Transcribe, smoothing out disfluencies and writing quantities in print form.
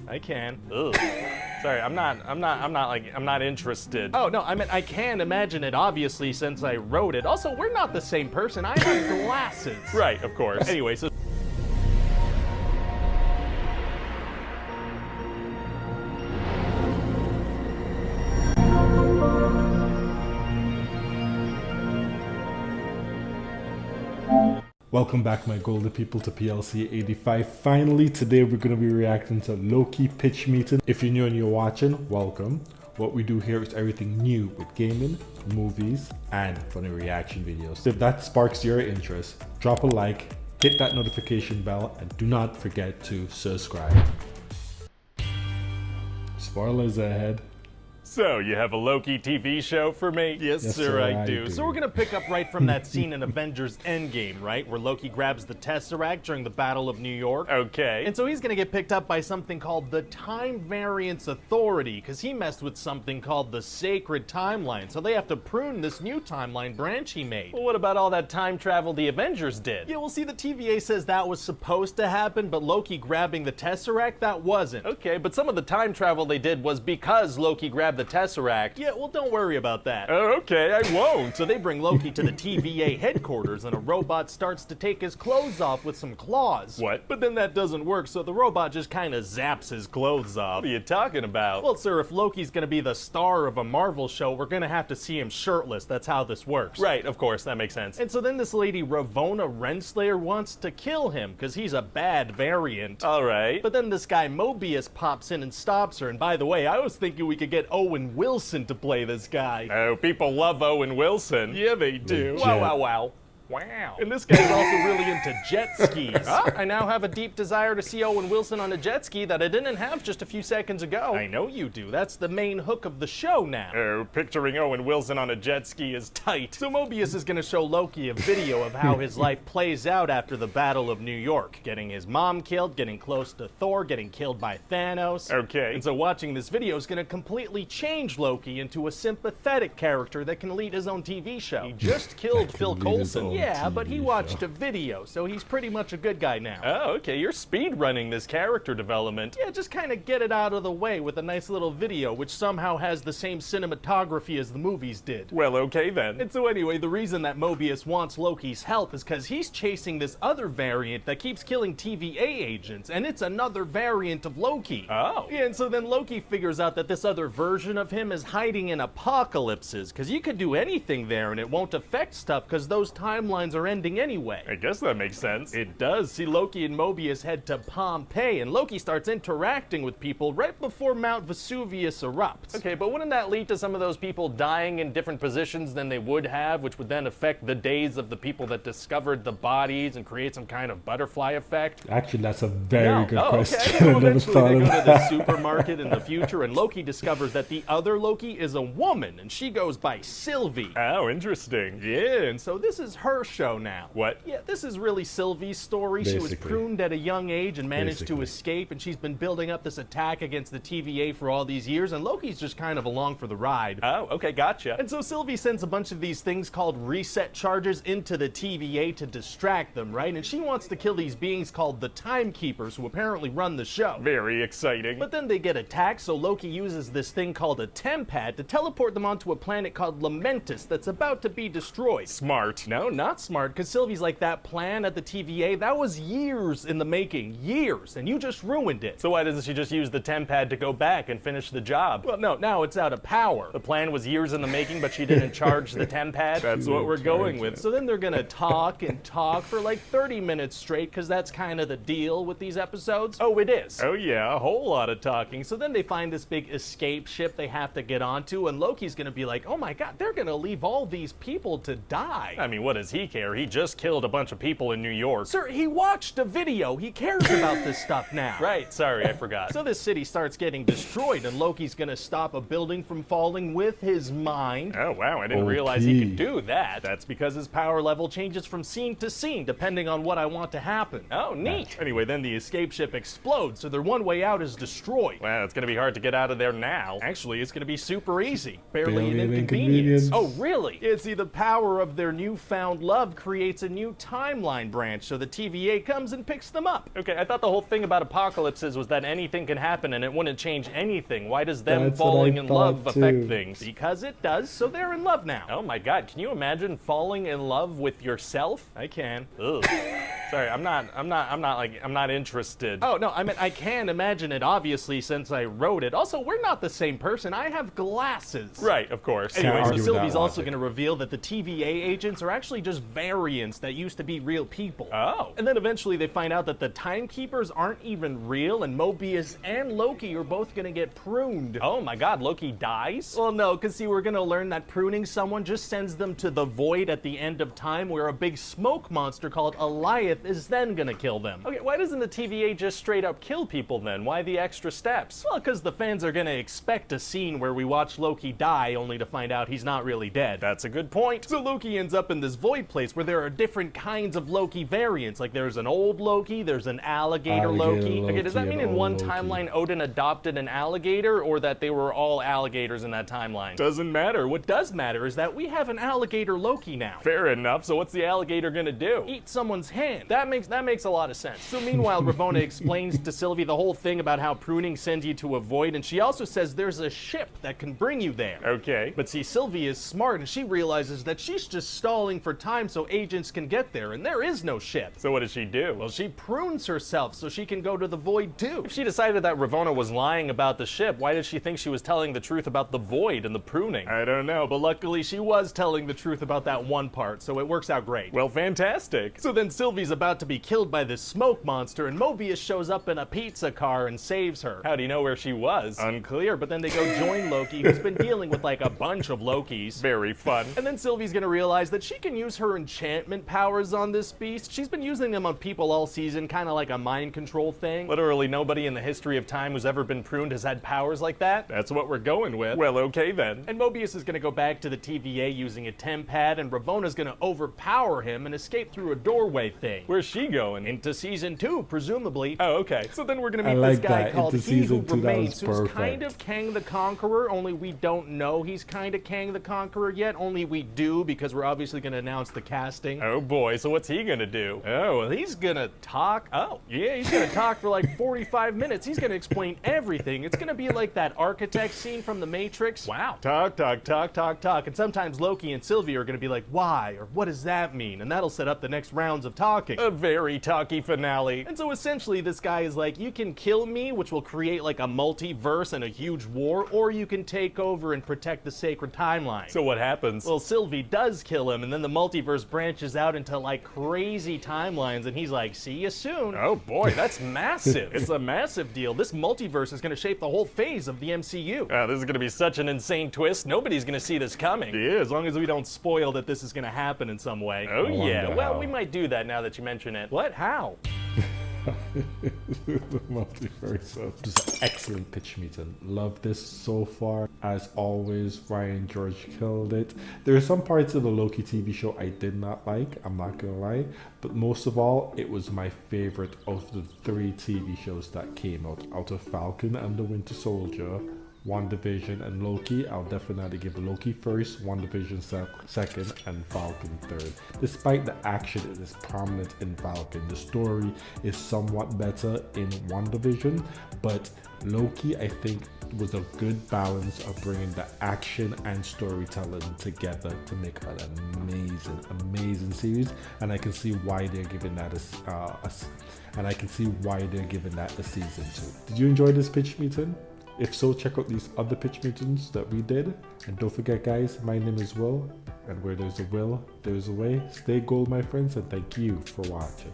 I can. Ugh. Sorry, I'm not interested. Oh, no, I meant I can imagine it, obviously, since I wrote it. Also, we're not the same person. I have glasses. Right, of course. Anyway, so... Welcome back, my golden people, to PLC 85. Finally, today we're going to be reacting to Loki pitch meeting. If you're new and you're watching, welcome. What we do here is everything new with gaming, movies, and funny reaction videos. If that sparks your interest, drop a like, hit that notification bell, and do not forget to subscribe. Spoilers ahead. So, you have a Loki TV show for me? Yes, sir, I do. So we're gonna pick up right from that scene in Avengers Endgame, right? Where Loki grabs the Tesseract during the Battle of New York. Okay. And so he's gonna get picked up by something called the Time Variance Authority, because he messed with something called the Sacred Timeline. So they have to prune this new timeline branch he made. Well, what about all that time travel the Avengers did? Yeah, well, see, the TVA says that was supposed to happen, but Loki grabbing the Tesseract, that wasn't. Okay, but some of the time travel they did was because Loki grabbed the Tesseract. Yeah, well, don't worry about that. Oh, okay, I won't. So they bring Loki to the TVA headquarters, and a robot starts to take his clothes off with some claws. What? But then that doesn't work, so the robot just kind of zaps his clothes off. What are you talking about? Well, sir, if Loki's gonna be the star of a Marvel show, we're gonna have to see him shirtless. That's how this works. Right, of course, that makes sense. And so then this lady, Ravonna Renslayer, wants to kill him, because he's a bad variant. All right. But then this guy Mobius pops in and stops her, and by the way, I was thinking we could get Owen Wilson to play this guy. Oh, people love Owen Wilson. Yeah, they do. Wow, wow, wow. Wow. And this guy's also really into jet skis. I now have a deep desire to see Owen Wilson on a jet ski that I didn't have just a few seconds ago. I know you do. That's the main hook of the show now. Oh, picturing Owen Wilson on a jet ski is tight. So Mobius is going to show Loki a video of how his life plays out after the Battle of New York. Getting his mom killed, getting close to Thor, getting killed by Thanos. Okay. And so watching this video is going to completely change Loki into a sympathetic character that can lead his own TV show. He just killed Phil Coulson. Yeah, but he watched a video, so he's pretty much a good guy now. Oh, okay, you're speed running this character development. Yeah, just kind of get it out of the way with a nice little video, which somehow has the same cinematography as the movies did. Well, okay then. And so anyway, the reason that Mobius wants Loki's help is because he's chasing this other variant that keeps killing TVA agents, and it's another variant of Loki. Oh. Yeah, and so then Loki figures out that this other version of him is hiding in apocalypses, because you could do anything there and it won't affect stuff because those timelines are ending anyway. I guess that makes sense. It does. See, Loki and Mobius head to Pompeii, and Loki starts interacting with people right before Mount Vesuvius erupts. Okay, but wouldn't that lead to some of those people dying in different positions than they would have, which would then affect the days of the people that discovered the bodies and create some kind of butterfly effect? Actually, that's a very good question. Okay. So eventually they go to the supermarket in the future, and Loki discovers that the other Loki is a woman, and she goes by Sylvie. Oh, interesting. Yeah, and so this is her show now. What? Yeah, this is really Sylvie's story. Basically. She was pruned at a young age and managed to escape, and she's been building up this attack against the TVA for all these years, and Loki's just kind of along for the ride. Oh, okay, gotcha. And so Sylvie sends a bunch of these things called reset charges into the TVA to distract them, right? And she wants to kill these beings called the Timekeepers, who apparently run the show. Very exciting. But then they get attacked, so Loki uses this thing called a tempad to teleport them onto a planet called Lamentus that's about to be destroyed. Smart. No, not smart, because Sylvie's like, that plan at the TVA, that was years in the making. Years. And you just ruined it. So why doesn't she just use the tempad to go back and finish the job? Well, no, now it's out of power. The plan was years in the making, but she didn't charge the tempad. That's what we're going with. So then they're gonna talk and talk for like 30 minutes straight, because that's kind of the deal with these episodes. Oh, it is. Oh yeah, a whole lot of talking. So then they find this big escape ship they have to get onto, and Loki's gonna be like, oh my god, they're gonna leave all these people to die. I mean, what does he care? He just killed a bunch of people in New York. Sir, he watched a video. He cares about this stuff now. Right, sorry, I forgot. So this city starts getting destroyed, and Loki's gonna stop a building from falling with his mind. Oh wow, I didn't realize he could do that. That's because his power level changes from scene to scene, depending on what I want to happen. Oh, neat. Anyway, then the escape ship explodes, so their one way out is destroyed. Wow, it's gonna be hard to get out of there now. Actually, it's gonna be super easy. Barely an inconvenience. Oh, really? Yeah, see, the power of their newfound love creates a new timeline branch, so the TVA comes and picks them up. Okay, I thought the whole thing about apocalypses was that anything can happen and it wouldn't change anything. Why does them falling in love affect things? Because it does, so they're in love now. Oh my god, can you imagine falling in love with yourself? I can. Ugh. Sorry, I'm not interested. Oh, no, I mean, I can imagine it, obviously, since I wrote it. Also, we're not the same person. I have glasses. Right, of course. Anyway, so Sylvie's also going to reveal that the TVA agents are actually just variants that used to be real people. Oh. And then eventually they find out that the timekeepers aren't even real, and Mobius and Loki are both going to get pruned. Oh my god, Loki dies? Well, no, because see, we're going to learn that pruning someone just sends them to the void at the end of time, where a big smoke monster called Alioth is then gonna kill them. Okay, why doesn't the TVA just straight up kill people then? Why the extra steps? Well, because the fans are gonna expect a scene where we watch Loki die only to find out he's not really dead. That's a good point. So Loki ends up in this void place where there are different kinds of Loki variants. Like there's an old Loki, there's an alligator Loki. Okay, does that mean in one timeline Odin adopted an alligator, or that they were all alligators in that timeline? Doesn't matter. What does matter is that we have an alligator Loki now. Fair enough. So what's the alligator gonna do? Eat someone's hand. That makes a lot of sense. So meanwhile, Ravonna explains to Sylvie the whole thing about how pruning sends you to a void, and she also says there's a ship that can bring you there. Okay. But see, Sylvie is smart, and she realizes that she's just stalling for time so agents can get there, and there is no ship. So what does she do? Well, she prunes herself so she can go to the void too. If she decided that Ravonna was lying about the ship, why did she think she was telling the truth about the void and the pruning? I don't know, but luckily she was telling the truth about that one part, so it works out great. Well, fantastic. So then Sylvie's about to be killed by this smoke monster, and Mobius shows up in a pizza car and saves her. How do you know where she was? Unclear, but then they go join Loki, who's been dealing with like a bunch of Lokis. Very fun. And then Sylvie's gonna realize that she can use her enchantment powers on this beast. She's been using them on people all season, kind of like a mind control thing. Literally nobody in the history of time who's ever been pruned has had powers like that. That's what we're going with. Well, okay then. And Mobius is gonna go back to the TVA using a temp pad, and Ravonna's gonna overpower him and escape through a doorway thing. Where's she going? Into season 2, presumably. Oh, okay. So then we're gonna meet this guy called He Who Remains, who's kind of Kang the Conqueror, only we don't know he's kind of Kang the Conqueror yet, only we do because we're obviously gonna announce the casting. Oh boy, so what's he gonna do? Oh, well, he's gonna talk. Oh, yeah, he's gonna talk for like 45 minutes. He's gonna explain everything. It's gonna be like that architect scene from The Matrix. Wow. Talk, talk, talk, talk, talk. And sometimes Loki and Sylvie are gonna be like, why? Or what does that mean? And that'll set up the next rounds of talking. A very talky finale. And so essentially this guy is like, you can kill me, which will create like a multiverse and a huge war, or you can take over and protect the sacred timeline. So what happens? Well, Sylvie does kill him, and then the multiverse branches out into like crazy timelines, and he's like, see you soon. Oh boy, that's massive. It's a massive deal. This multiverse is gonna shape the whole phase of the MCU. This is gonna be such an insane twist. Nobody's gonna see this coming. Yeah, as long as we don't spoil that this is gonna happen in some way. Oh yeah, well, we might do that now that you mention it. What? How? The multiverse of just an excellent pitch meeting. Love this so far. As always, Ryan George killed it. There are some parts of the Loki TV show I did not like, I'm not gonna lie, but most of all, it was my favorite out of the 3 TV shows that came out of Falcon and the Winter Soldier, WandaVision and Loki. I'll definitely give Loki first, WandaVision second, and Falcon third. Despite the action it is prominent in Falcon, the story is somewhat better in WandaVision, but Loki, I think, was a good balance of bringing the action and storytelling together to make an amazing series, and I can see why they're giving that a season 2. Did you enjoy this pitch meeting? If so, check out these other pitch meetings that we did. And don't forget, guys, my name is Will, and where there's a will, there's a way. Stay gold, my friends, and thank you for watching.